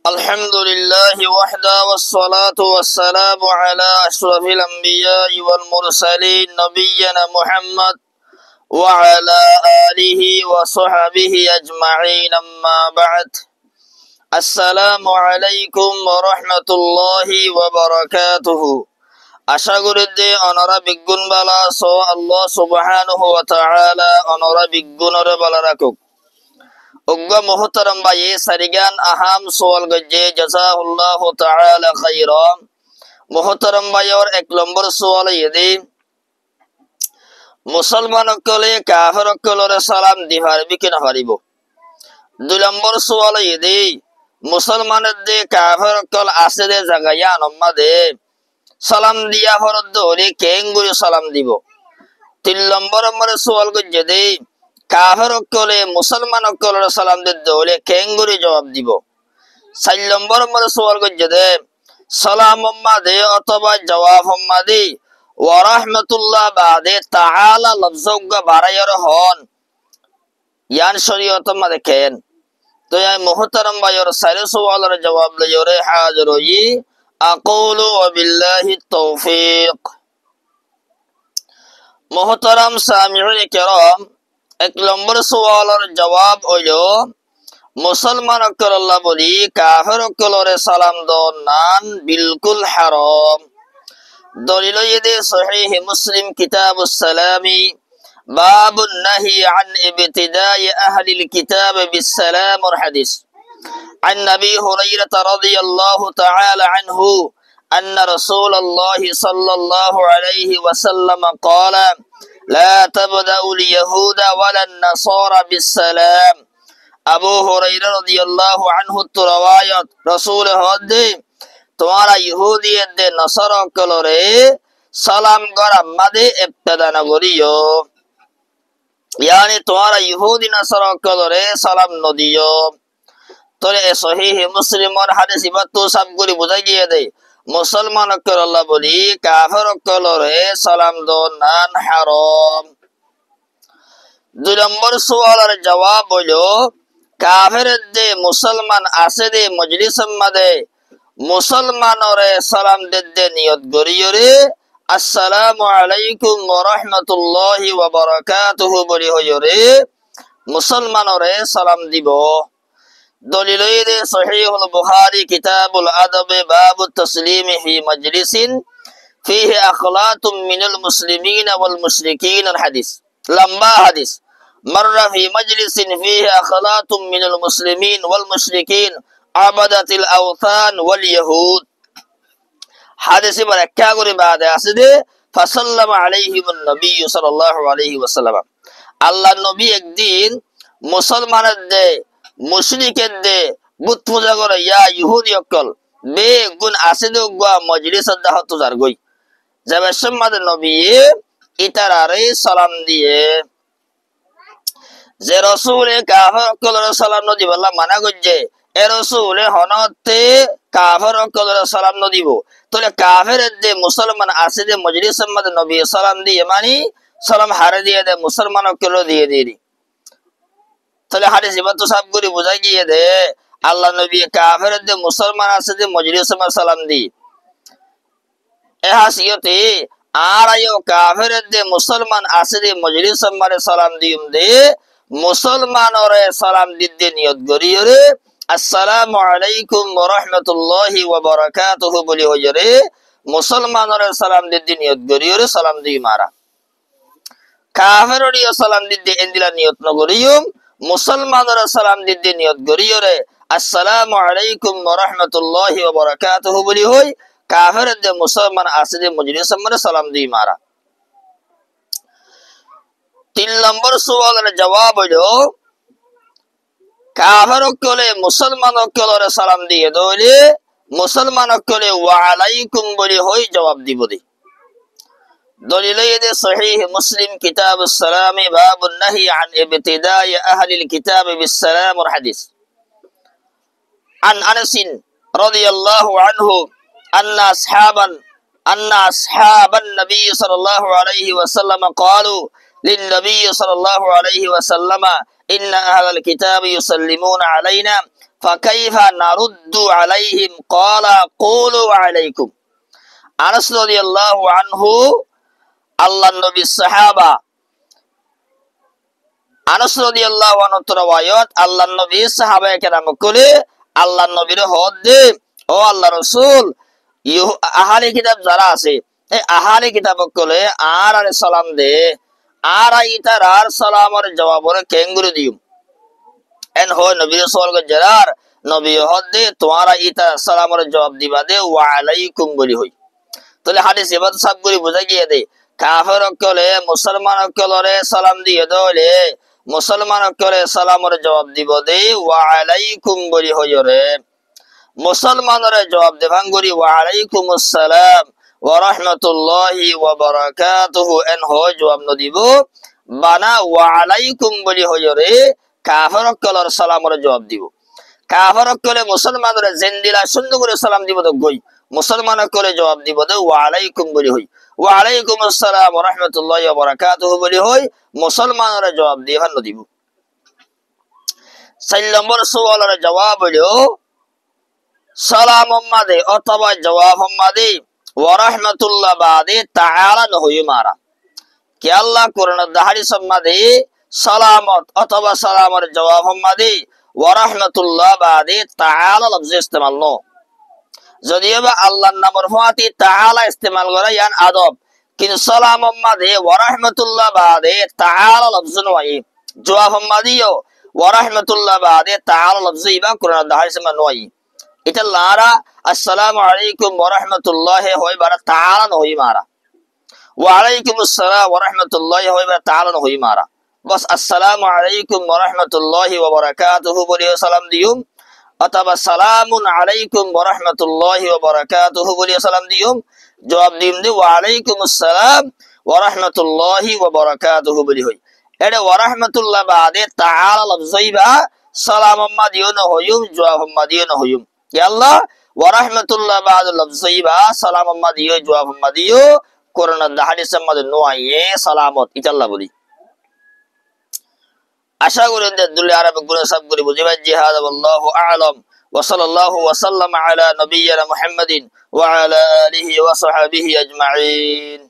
الحمد لله وحده والصلاة والسلام على أشرف الأنبياء والمرسلين نبينا محمد وعلى آله وصحبه أجمعين أما بعد السلام عليكم ورحمة الله وبركاته أشكر الدي أنرى بقن بلا سو الله سبحانه وتعالى أنرى بقن بلا ركوك Ugga muhtaram bayi sarigan aham soal gajje jazahullahu ta'ala khairan muhtaram bayor ek number soal yedi মুসলমান কলে কাফের কলরে সালাম দিহারবি কিনা হারিব দুই নম্বর সোয়াল ইদি মুসলমানের দে কাফের কল আছে দে জাগায়া নম্মা দে সালাম দিয়া হরদ দরি কেঙ্গুরি সালাম দিব তিন নম্বর সোয়াল গজ্জে দে কাফের কলে মুসলমান কলরে সালাম দে দলে কেঙ্গুরি জবাব দিব চার নম্বর সোয়াল গজ্জে দে সালাম হম্মা দে অথবা জবাব হম্মা দে ওয়ারাহমাতুল্লাহ বাদে তাআলা লফজুগা বারায়র হন ইয়ান শরীয়ত মা দেখেন তো এই মুহতারাম ভাইয়র সাইরে সওয়ালের জবাব লয়রে হাজির হই আকুলু ওয়া বিল্লাহি তৌফিক মুহতারাম সামিউন কিরাম এক নম্বর সওয়ালের জবাব হইলো মুসলমান আল্লাহ বলি কাফের কলরে সালাম দন নান বিলকুল হারাম دليل يدي صحيح مسلم كتاب السلام باب النهي عن ابتداء أهل الكتاب بالسلام الحديث عن أبي هريرة رضي الله تعالى عنه أن رسول الله صلى الله عليه وسلم قال لا تبدأ اليهود ولا النصارى بالسلام أبو هريرة رضي الله عنه الرواية رسول هدي তোমারা ইহুদিদের নসারা কলরে সালাম করা মাদে ইবতিদা না করিও ইয়ানি তোমারা ইহুদি নসারা কলরে সালাম নদিও তোরে সহিহ মুসলিমের হাদিস ইবাতু সব করে বুঝাই দিয়ে দেয় মুসলমান কল আল্লাহ বলি কাফের কলরে সালাম দন নান হারাম দুই নম্বর সওয়ালের জবাব হলো কাফের দে মুসলমান আছে দে মজলিসের মধ্যে মুসলমানরে সালাম দে নিয়ত গরিয়রে আসসালামু আলাইকুম ওয়া রাহমাতুল্লাহি ওয়া বারাকাতুহু বলি হয়রে মুসলমানরে সালাম দিব দলিলে সহিহুল বুখারী কিতাবুল আদব বাবুত তাসলিম ফি মাজলিসিন ফিহি আখলাতুম মিনাল মুসলিমিন ওয়াল মুশরিকিন আল হাদিস লম্বা হাদিস মাররা ফি মাজলিসিন ফিহি আখলাতুম মিনাল মুসলিমিন ওয়াল মুশরিকিন আবাদাতিল আওথান ওয়াল ইয়াহুদ হাদিসে ব্যাখ্যা করে বাদে আছে যে ফাসাল্লামা আলাইহিমুন নবী সাল্লাল্লাহু আলাইহি ওয়াসাল্লাম আল্লাহ নবী একদিন মুসলমানের দে মুশরিকের দে বুত পূজা করে ইয়া ইহুদি অকল বে গুণ আছে দে গা মজলিসত দাহত জার গই যাবে সম্মাদ নবী ইতারারে সালাম দিয়ে যে রাসূলে কাফের অকলরে সালাম নদি বল্লা মানা গজ্জে এ রাসূলে হনতে কাফের অকলরে সালাম নদিব তাহলে কাফের দে মুসলমান আছে দে মজলিসের মধ্যে নবী সালাম দিয়ে মানে সালাম হারে দিয়ে দে মুসলমান অকল দিয়ে দিই তাহলে হাদিস ইবাতু সব করে বুঝাই গিয়ে দে আল্লাহ নবী কাফের দে মুসলমান আছে দে মজলিসের মধ্যে সালাম দি এ হাসিয়তে আর আয়ো কাফের দে মুসলমান আছে দে মজলিসের মধ্যে সালাম দিম দে মুসলমানরে সালাম দিতে নিয়ত গরিয়রে আসসালামু আলাইকুম ওয়া রাহমাতুল্লাহি ওয়া বারাকাতুহু বলি হজরে মুসলমানরে সালাম দিতে নিয়ত গরিয়রে সালাম দি মারা কাফেররে সালাম দিতে এন্দিলা নিয়ত ন গরিয়ম মুসলমানরে সালাম দিতে নিয়ত গরিয়রে আসসালামু আলাইকুম ওয়া রাহমাতুল্লাহি ওয়া বারাকাতুহু বলি হই কাফের দে মুসলমান আছে দে মজলিসের মধ্যে সালাম দি মারা তিন নম্বর সওয়ালের জবাব হলো কাফের কলে মুসলমান কলরে সালাম দিয়ে দইলে মুসলমান কলে ওয়া আলাইকুম বলি হই জবাব দিব দি দলিলে দে সহিহ মুসলিম কিতাবুস সালাম বাবুন নাহি আন ইবতিদাই আহলিল কিতাব বিস সালাম ওয়াল হাদিস আন আনাস রাদিয়াল্লাহু আনহু আন্না আসহাবান নবী সাল্লাল্লাহু আলাইহি ওয়াসাল্লাম ক্বালু للنبي صلى الله عليه وسلم إن أهل الكتاب يسلمون علينا ফাকাইফা নারুদ্দু আলাইহিম ক্বালা কুলু আলাইকুম। আনাস রাদিয়াল্লাহু আনহু আল্লাহর নবীর সাহাবা, আনাস রাদিয়াল্লাহু আনহু রাওয়ায়াত, আল্লাহর নবীর সাহাবায়ে কেরাম কলে আল্লাহর নবীর হদ দে, ও আল্লাহ রাসূল, আহলে কিতাব যারা আছে এই আহলে কিতাব কলে আর সালাম দে, আর ইতার আর সালামের জবাবরে কেঙ্গুরি দিও। এন হয় নবী রাসূল গজরার নবী হদ দে তোমারা ইতা সালামের জবাব দিবা দে ওয়া আলাইকুম বলি হই। তাহলে হাদিস এবাদ সব করে বোঝা গিয়ে দে কাফের কলে মুসলমান কলরে সালাম দিয়ে দলে মুসলমান কলে সালামের জবাব দিব দে ওয়া আলাইকুম বলি হই রে। মুসলমানরে জবাব দেভান করি ওয়া আলাইকুমুস সালাম ওয়া রাহমাতুল্লাহি ওয়া বারাকাতুহু, এন হয় জবাব ন দিব বানা ওয়া আলাইকুম বলি হই রে। কাফের কলর সালামের জবাব দিব। কাফের কলে মুসলমানরে জিন্দিলা সুন্দর করে সালাম দিব তো গই, মুসলমান করে জবাব দিব দে ওয়া আলাইকুম বলি হই, ওয়া আলাইকুমুস সালাম ওয়া রাহমাতুল্লাহি ওয়া বারাকাতুহু বলি হই মুসলমানরে জবাব দিভান ন দিব। 4 নম্বর সওয়ালের জবাব হলো সালাম মাদে অথবা জবাব মাদে ওয়া রাহমাতুল্লাহ বাদে তাআলা ন হই মারা। কি আল্লাহ কোরআন দাহারি সম্মাদে সালামত অথবা সালামের জবাব মাদে ওয়া রাহমাতুল্লাহ বাদে তাআলা লফজ ইস্তেমাল ন। যদিও বা আল্লাহর নামের ফাতি তাআলা ইস্তেমাল করা ইয়ান আদব, কিন্তু সালাম মাদে ওয়া রাহমাতুল্লাহ বাদে তাআলা লফজ নয়, জবাব মাদিও ওয়া রাহমাতুল্লাহ বাদে তাআলা লফজ ইবা কোরআন দাহারি সম্মান নয়। এটা লারা আসসালামু আলাইকুম ওয়া রাহমাতুল্লাহি হয় বারা তাআলা ন হই মারা, ওয়া আলাইকুমুস সালাম ওয়া রাহমাতুল্লাহি হয় বারা তাআলা ন হই মারা। বস আসসালামু আলাইকুম ওয়া রাহমাতুল্লাহি ওয়া বারাকাতুহু বলি সালাম দিউম, অথবা সালামুন আলাইকুম ওয়া রাহমাতুল্লাহি ওয়া বারাকাতুহু বলি সালাম দিউম, জবাব দিম দে ওয়া আলাইকুমুস সালাম ওয়া রাহমাতুল্লাহি ওয়া বারাকাতুহু বলি হই। এটা ওয়া রাহমাতুল্লাহ বাদে তাআলা লফজাইবা সালাম আম্মা দিও না হইম, জবাব আম্মা দিও না হইম। কি আল্লাহ ওয়া রাহমাতুল্লাহ বাদে লফজাইবা সালাম আম্মা দিও জবাব আম্মা দিও কোরআন হাদিস আম্মা নয় সালামত এটা আল্লাহ বলি। আশা করি দুনিয়া আরবিক গুণ সব করে বুঝিবা। জিহাদ আল্লাহু আ'লাম ওয়া সাল্লাল্লাহু ওয়া সাল্লামা আলা নবিয়্যিনা মুহাম্মাদিন ওয়া আলা আলিহি ওয়া সাহবিহি আজমাইন।